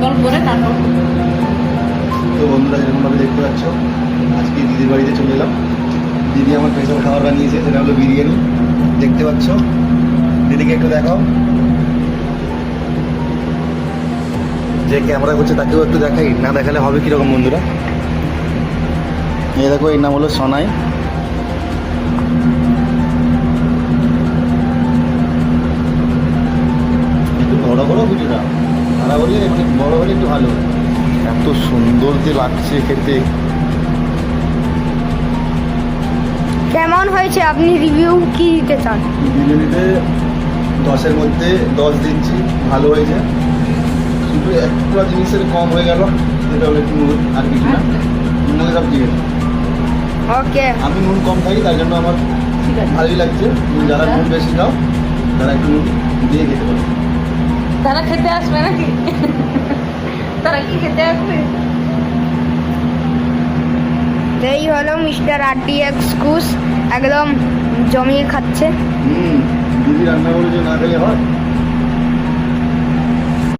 জল করে তারপর তো বন্ধুরা যেরকমভাবে দেখতে পাচ্ছ, আজকে দিদির বাড়িতে চলে এলাম। দিদি আমার স্পেশাল খাবার বানিয়েছে, সেটা হলো বিরিয়ানি। দেখতে পাচ্ছ, দিদিকে একটু দেখাও। যে ক্যামেরা করছে তাকেও একটু দেখাই, না দেখালে হবে কীরকম বন্ধুরা। এই দেখো, এর নাম হলো সনাই। একটু বড় বড় ভিডিওটা ভাড়া হলে, মানে বড় হলে একটু ভালো। এত সুন্দর যে লাগছে খেতে। কেমন হয়েছে, আপনি রিভিউ কি দিতে চান? বিরিয়ানিতে 10-এর মধ্যে 10 দিচ্ছি, ভালো হয়েছে। শুধু একটা জিনিসের কম হয়ে গেল, যেটা হলো একটু নুন, আর কিছু না। নুন সব ঠিক আছে। ওকে, আমি নুন কম খাই, তাই জন্য আমার ঠিক আছে। ভালোই লাগছে। যারা নুন বেশি খাও, তারা একটু নুন দিয়ে খেতে পারো। তারা খেতে আসবে নাকি? তারা কি খেতে আসবে? এই হলো মিস্টার RDX কুশ, একদম জমিয়ে খাচ্ছে। দিদি রান্না করে যে না খেলে হয়।